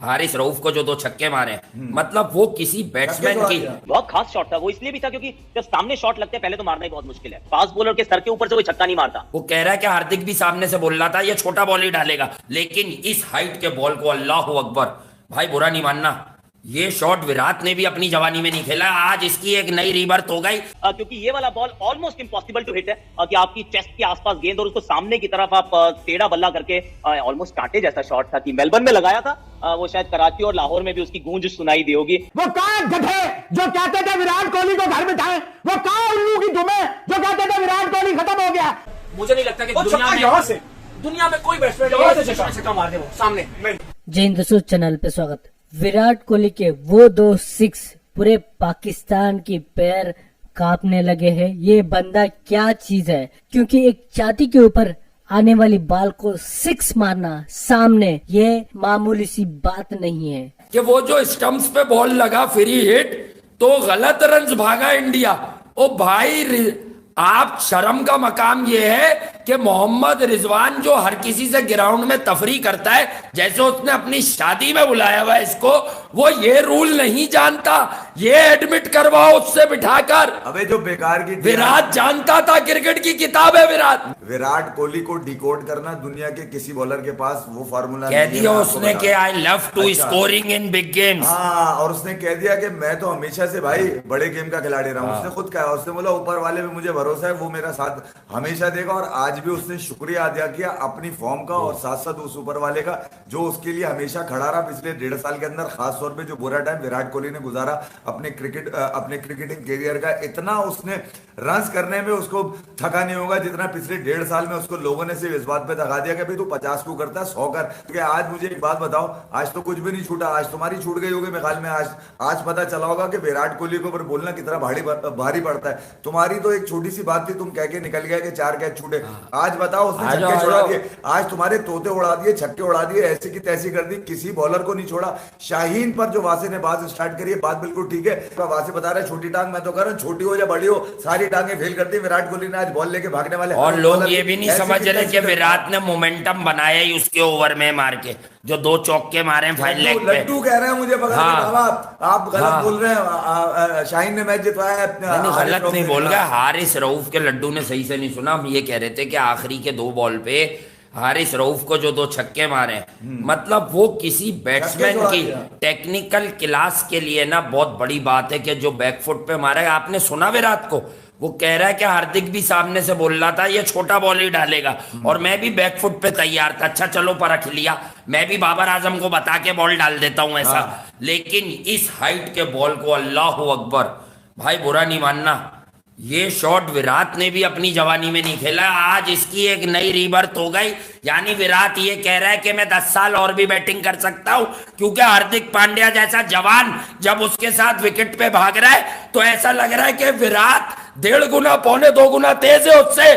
हारिस रऊफ को जो दो छक्के मारे, मतलब वो किसी बैट्समैन की बहुत खास शॉट था वो, इसलिए भी था क्योंकि जब सामने शॉट लगते हैं पहले तो मारना ही बहुत मुश्किल है। फास्ट बॉलर के सर के ऊपर से कोई छक्का नहीं मारता। वो कह रहा है कि हार्दिक भी सामने से बोल रहा था ये छोटा बॉल ही डालेगा, लेकिन इस हाइट के बॉल को अल्लाह अकबर, भाई बुरा नहीं मानना, ये शॉट विराट ने भी अपनी जवानी में नहीं खेला, आज इसकी एक नई रीबर्थ हो गई। क्योंकि ये वाला ball almost impossible to hit है कि आपकी चेस्ट के आसपास गेंद और उसको सामने की तरफ आप टेढ़ा बल्ला करके, ऑलमोस्ट कांटे जैसा शॉट था कि मेलबर्न में लगाया था, वो शायद कराची और लाहौर में भी उसकी गूंज सुनाई दी होगी। वो कहां गधे जो कहते थे विराट कोहली को घर बिठाएं, वो कहां उल्लू की दुमे जो कहते थे विराट कोहली खत्म हो गया। मुझे नहीं लगता कि दुनिया में कोई बैट्समैन छक्का मार दे वो सामने नहीं। जय हिंद दोस्तों, चैनल पे स्वागत। विराट कोहली के वो दो सिक्स पूरे पाकिस्तान की पैर कांपने लगे हैं। ये बंदा क्या चीज है, क्योंकि एक छाती के ऊपर आने वाली बॉल को सिक्स मारना सामने, ये मामूली सी बात नहीं है। कि वो जो स्टंप्स पे बॉल लगा फ्री हिट तो गलत रन्स भागा इंडिया। ओ भाई, आप शर्म का मकाम ये है कि मोहम्मद रिजवान जो हर किसी से ग्राउंड में तफरी करता है, जैसे उसने अपनी शादी में बुलाया हुआ इसको, वो ये रूल नहीं जानता। ये एडमिट करवाओ उससे बिठाकर। अबे जो बेकार की विराट जानता था, क्रिकेट की किताब है विराट कोहली को डिकोड करना दुनिया के किसी बॉलर के पास वो फार्मूला कह दिया उसने कि I love to scoring in big games. हाँ, और उसने कह दिया कि मैं तो हमेशा से भाई बड़े गेम का खिलाड़ी रहा हूँ। उसने खुद कहा, उसने बोला ऊपर वाले में मुझे भरोसा है, वो मेरा साथ हमेशा देगा। और आज भी उसने शुक्रिया अदा किया अपनी फॉर्म का और साथ साथ उस ऊपर वाले का जो उसके लिए हमेशा खड़ा रहा पिछले 1.5 साल के अंदर। खास तौर पे जो बुरा टाइम विराट कोहली ने गुजारा अपने क्रिकेटिंग कैरियर का, इतना उसने रन्स करने में उसको थका नहीं होगा जितना पिछले 1.5 साल में उसको लोगों ने सिर्फ इस बात पे थका दिया कि भाई तू 50 को करता है 100 कर। तो आज मुझे एक बात बताओ, आज तो कुछ भी नहीं छूटा, आज तुम्हारी छूट गई होगी मेरे ख्याल में। आज पता चला होगा कि विराट कोहली के ऊपर बोलना कितना भारी पड़ता है। तुम्हारी तो एक छोटी सी बात थी, तुम कह के निकल गए कि 4 कैच छूटे। आज बताओ उसने छक्के छुड़ा दिए, आज तुम्हारे तोते उड़ा दिए, छक्के उड़ा दिए, ऐसी की तैसी कर दी, किसी बॉलर को नहीं छोड़ा। शाहीन पर जो वासे ने बात स्टार्ट करी है, बात बिल्कुल ठीक है। वासे बता रहे छोटी टांग, मैं तो कह रहा हूं छोटी हो या बड़ी हो सारी टांगे फेल कर दी विराट कोहली ने आज बॉल लेके भागने वाले। और लोग ये भी नहीं समझ रहे कि विराट ने मोमेंटम बनाया ही उसके ओवर में मार के, जो 2 चौके मारे फाइनल लेग पे। लड्डू कह रहे हैं मुझे पकड़ के, आप गलत बोल रहे हैं। शाहीन ने मैच जितवाया है। गलत नहीं बोल रहा, हारिस रऊफ के लड्डू ने सही से नहीं सुना। हम ये कह रहे थे कि आखिरी के 2 बॉल पे हारिस रऊफ को जो 2 छक्के मारे, मतलब वो किसी बैट्समैन की टेक्निकल क्लास के लिए ना बहुत बड़ी बात है कि जो बैकफुट पे मारा है। आपने सुना विराट को, वो कह रहा है कि हार्दिक भी सामने से बोल रहा था ये छोटा बॉल ही डालेगा, और मैं भी बैकफुट पे तैयार था। अच्छा चलो परख लिया, मैं भी बाबर आजम को बता के बॉल डाल देता हूं ऐसा। लेकिन इस हाइट के बॉल को अल्लाह अकबर, भाई बुरा नहीं मानना, ये शॉट विराट ने भी अपनी जवानी में नहीं खेला, आज इसकी एक नई रीबर्थ हो गई। यानी विराट ये कह रहा है कि मैं 10 साल और भी बैटिंग कर सकता हूं, क्योंकि हार्दिक पांड्या जैसा जवान जब उसके साथ विकेट पे भाग रहा है तो ऐसा लग रहा है कि विराट 1.5 गुना 2.25 गुना तेज है उससे।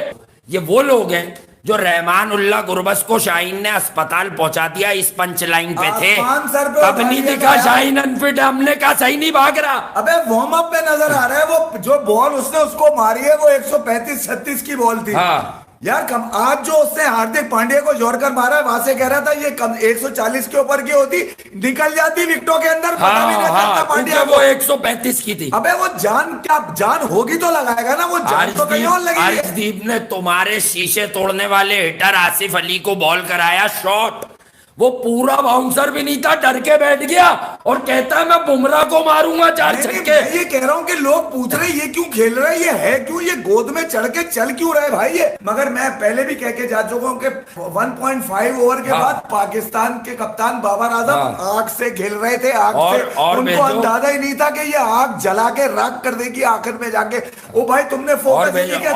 ये वो लोग हैं जो रहमान उल्लाह गुरबस को शाहीन ने अस्पताल पहुंचा दिया, इस पंच लाइन पे थे, तब नहीं दिखा शाहीन अनफिट, हमने कहा सही नहीं भाग रहा। अबे वार्म अप पे नजर आ रहा है, वो जो बॉल उसने उसको मारी है वो 135-36 की बॉल थी। यार आज जो उसने हार्दिक पांड्या को जोड़कर मारा है, वहां से कह रहा था ये 140 के ऊपर की होती निकल जाती विकेटों के अंदर, पता भी नहीं चलता पांड्या वो 135 की थी। अबे वो जान होगी तो लगाएगा ना, वो जान तो कहीं और लगेगी। अर्शदीप ने तुम्हारे शीशे तोड़ने वाले हिटर आसिफ अली को बॉल कराया शॉट, वो पूरा बाउंसर भी नहीं था, डर के बैठ गया और कहता है मैं बुमराह को मारूंगा 4 छक्के। ये कह रहा हूं कि लोग पूछ रहे ये क्यों खेल रहा है, ये है क्यों, ये गोद में चढ़ के चल क्यों रहा है भाई ये। मगर मैं पहले भी कह के जा चुका हूं कि 1.5 ओवर के बाद पाकिस्तान के कप्तान बाबर आजम आग से खेल रहे थे, आग से उनको अंदाजा ही नहीं था कि ये आग जला के राख कर देगी आखिर में जाके। ओ भाई तुमने फोकस नहीं किया,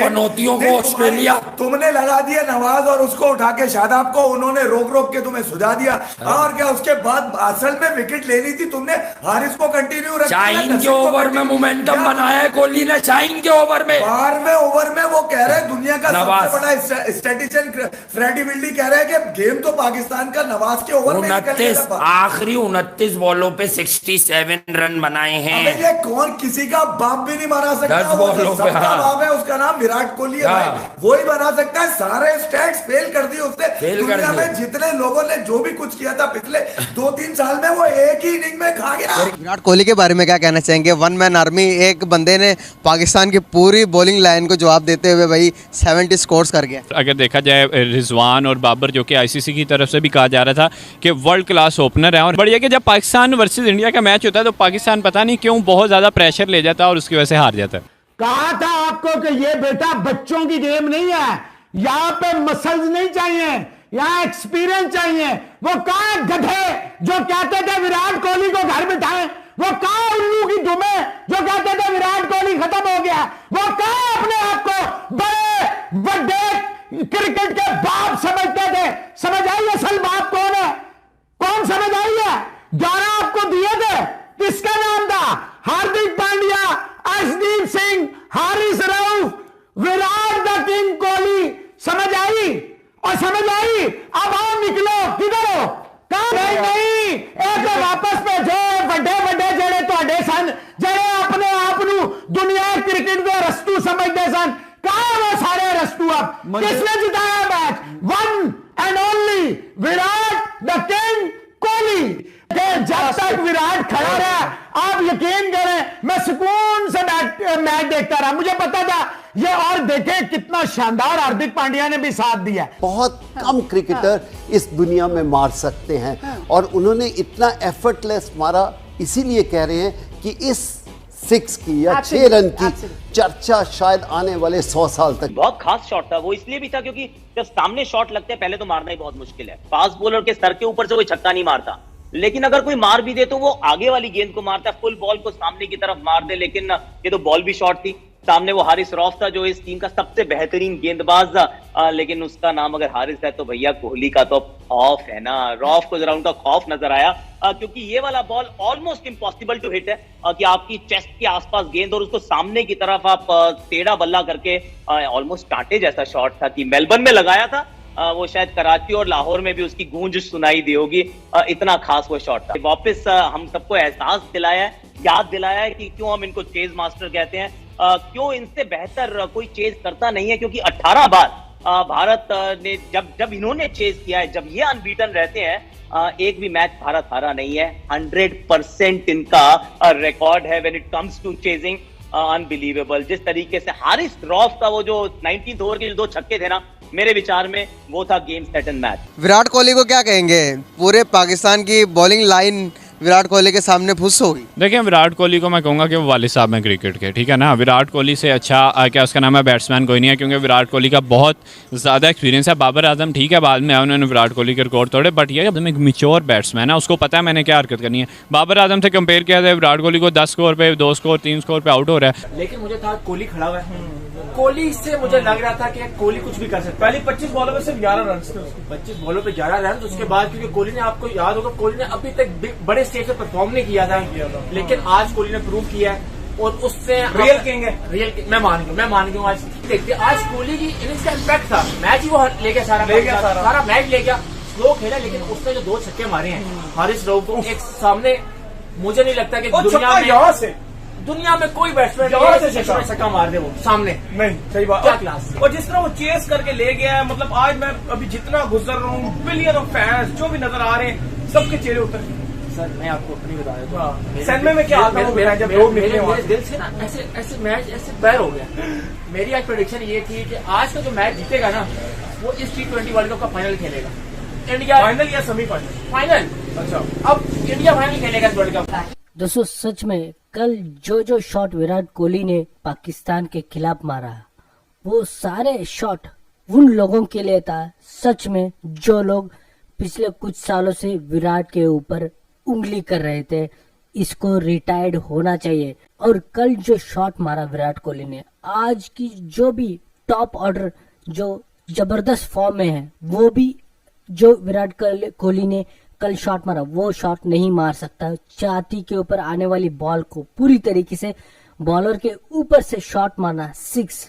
पनौतियों को ऑस्ट्रेलिया तुमने लगा दिया नवाज और उसको उठा के शादाब को, उन्होंने रोक के तुम्हें सुझा दिया। और क्या उसके बाद असल में में विकेट लेनी थी, तुमने हारिस को कंटिन्यू रखा। शाहीन के ओवर में मोमेंटम बनाया है कोहली ने, शाहीन के ओवर में, 12वें ओवर में वो कह रहे हैं दुनिया का सबसे बड़ा स्टैटिस्टिशियन फ्रेडी विल्डी कह रहे हैं कि गेम तो पाकिस्तान का नवाज के ओवर में 29 आखिरी 29 बॉलों पे 67 रन बनाए हैं। अबे ये कौन, किसी का बाप भी नहीं बना सकता, 10 बॉलों पे, सबका हाँ। बाप है, उसका नाम विराट कोहली है भाई, वो ही बना सकता है। सारे स्टैट्स फेल कर दिए उसने। दुनिया में जितने लोगों ने जो भी कुछ किया था पिछले 2-3 साल में, वो एक ही इनिंग में खा गया। विराट कोहली के बारे में क्या कहना चाहेंगे? वन मैन आर्मी, एक बंदे ने पाकिस्तान की पूरी बॉलिंग लाइन को जवाब देते हुए भाई 70 स्कोर्स कर गया। अगर देखा जाए रिजवान और बाबर, जो कि आईसीसी की तरफ से भी कहा जा रहा था कि वर्ल्ड क्लास ओपनर है, और बढ़िया कि जब पाकिस्तान वर्सेस इंडिया का मैच होता है तो पाकिस्तान पता नहीं क्यों बहुत ज़्यादा प्रेशर ले जाता है और उसकी वजह से हार जाता है। कहा था आपको कि ये बेटा बच्चों की गेम नहीं है, यहां पे मसल्स नहीं चाहिए, यहां एक्सपीरियंस चाहिए। वो कहा गधे जो कहते थे विराट कोहली को घर बिठाएं, वो कहा उल्लू की दुमे जो कहते थे विराट कोहली खत्म हो गया, वो कहा अपने आप को बड़े बड़े क्रिकेट के बाप समझते थे। समझ आई असल बाप कौन है? कौन समझ आई है? 11 आपको दिए थे, किसका नाम था? Hardik Pandya, Arshdeep Singh, Haris Rauf, Virat the king Kohli. समझ आई? और समझ आई? अब आओ निकलो, किधर हो? कहां? नहीं, एक वापस भेजो बड़े बड़े जेड़े तुहाडे सन, जेड़े अपने आप नू दुनिया क्रिकेट के रस्तू समझते सन, कहां वो सारे रस्तू? अब किसने जिताया match? One and only Virat the king Kohli. जब तक विराट खड़ा रहा, आप यकीन करें मैं सुकून से मैच देखता रहा। मुझे पता था ये, और देखें कितना शानदार हार्दिक पांड्या ने भी साथ दिया। बहुत कम क्रिकेटर इस दुनिया में मार सकते हैं और उन्होंने इतना एफर्टलेस मारा, इसीलिए कह रहे हैं कि इस 6 की या 6 रन की चर्चा शायद आने वाले 100 साल तक। बहुत खास शॉट था वो, इसलिए भी था क्योंकि जब सामने शॉट लगते हैं पहले तो मारना ही बहुत मुश्किल है। फास्ट बॉलर के सर के ऊपर से कोई छक्का नहीं मारता, लेकिन अगर कोई मार भी दे तो वो आगे वाली गेंद को मारता है, फुल बॉल को सामने की तरफ मार दे। लेकिन ये तो बॉल भी शॉट थी, सामने वो हारिस रऊफ था जो इस टीम का सबसे बेहतरीन गेंदबाज था, लेकिन उसका नाम अगर हारिस है तो भैया कोहली का तो खौफ है ना। रऊफ को जरा उनका खौफ नजर आया, क्योंकि ये वाला ball almost impossible to hit है कि आपकी चेस्ट के आसपास गेंद और उसको सामने की तरफ आप टेढ़ा बल्ला करके, ऑलमोस्ट कांटे जैसा शॉट था कि मेलबर्न में लगाया था, वो शायद कराची और लाहौर में भी उसकी गूंज सुनाई दी होगी, इतना खास वो शॉट था। वापस हम सबको एहसास दिलाया है, याद दिलाया है कि क्यों हम इनको चेज मास्टर कहते हैं, क्यों इनसे बेहतर कोई चेज करता नहीं है। क्योंकि 18 बार भारत ने जब इन्होंने चेज किया है, जब ये अनबीटन रहते हैं, एक भी मैच भारत हारा नहीं है। 100% इनका रिकॉर्ड है when it comes to chasing. Unbelievable. जिस तरीके से हारिस रऊफ का वो जो 19th ओवर के जो 2 छक्के थे ना, मेरे विचार में वो था game set and match. Virat Kohli को क्या कहेंगे? पूरे पाकिस्तान की बॉलिंग लाइन विराट कोहली के सामने फुस होगी। देखिए, विराट कोहली को मैं कहूँगा कि वो वालिद साहब हैं क्रिकेट के, ठीक है ना। विराट कोहली से अच्छा क्या उसका नाम है बैट्समैन कोई नहीं है, क्योंकि विराट कोहली का बहुत ज़्यादा एक्सपीरियंस है। बाबर आजम ठीक है, बाद में आया, उन्होंने विराट कोहली के रिकॉर्ड तोड़े, बट ये एकदम एक मैच्योर बैट्समैन है, उसको पता है मैंने क्या हरकत करनी है। बाबर आजम से कंपेयर किया जाए, विराट कोहली को 10 स्कोर पे 2 स्कोर 3 स्कोर पे आउट हो रहा है। लेकिन मुझे था कोहली खड़ा हुआ है, कोहली से मुझे लग रहा था कि कोहली कुछ भी कर सकता है। पहले 25 बॉलों में सिर्फ 11 रन थे, 25 बॉलों पे 11 रन। उसके बाद क्योंकि कोहली ने, आपको याद होगा, कोहली ने अभी तक बड़े स्टेज पे परफॉर्म नहीं किया था, लेकिन आज कोहली ने प्रूव किया है और उससे रियल किंग है। रियल किंग मैं मान गया आज। देखते आज कोहली की इनिंग्स का इम्पैक्ट था, मैच ही वो लेके सारा मैच ले गया, स्लो खेला, लेकिन उसने जो 2 छक्के मारे हैं हारिस रऊफ को एक सामने, मुझे नहीं लगता कि दुनिया में कोई बैट्समैन छक्का मार दे वो सामने। नहीं, सही बात, क्या क्लास। और जिस तरह वो चेस करके ले गया है, मतलब आज मैं अभी जितना गुजर रहा हूँ, बिलियन ऑफ फैंस जो भी नजर आ रहे हैं, सबके चेहरे उतर। सर मैं आपको अपनी बता देता हूँ, सैनमे में क्या आता है जब लोग निकले, मेरे दिल से ना ऐसे मैच ऐसे पैर हो गया। मेरी आज प्रेडिक्शन ये थी कि आज का जो मैच जीतेगा ना, वो इस T20 वर्ल्ड कप का फाइनल खेलेगा। इंडिया फाइनल या सेमीफाइनल? फाइनल। अच्छा, अब इंडिया फाइनल खेलेगा इस वर्ल्ड कप। दोस्तों सच में कल जो शॉट विराट कोहली ने पाकिस्तान के खिलाफ मारा, वो सारे शॉट उन लोगों के लिए था सच में जो लोग पिछले कुछ सालों से विराट के ऊपर उंगली कर रहे थे, इसको रिटायर्ड होना चाहिए। और कल जो शॉट मारा विराट कोहली ने, आज की जो भी टॉप ऑर्डर जो जबरदस्त फॉर्म में है, वो भी जो विराट कोहली ने कल शॉट मारा वो शॉट नहीं मार सकता। छाती के ऊपर आने वाली बॉल को पूरी तरीके से बॉलर के ऊपर से शॉट मारना 6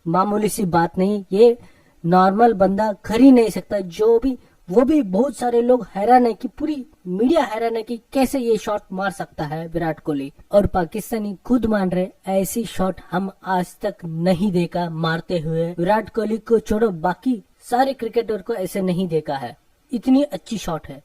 मामूली सी बात नहीं, ये नॉर्मल बंदा कर ही नहीं सकता। वो भी बहुत सारे लोग हैरान है कि पूरी मीडिया हैरान है कि कैसे ये शॉट मार सकता है विराट कोहली। और पाकिस्तानी खुद मान रहे ऐसी शॉट हम आज तक नहीं देखा मारते हुए। विराट कोहली को छोड़ो बाकी सारे क्रिकेटर को ऐसे नहीं देखा है, इतनी अच्छी शॉट है।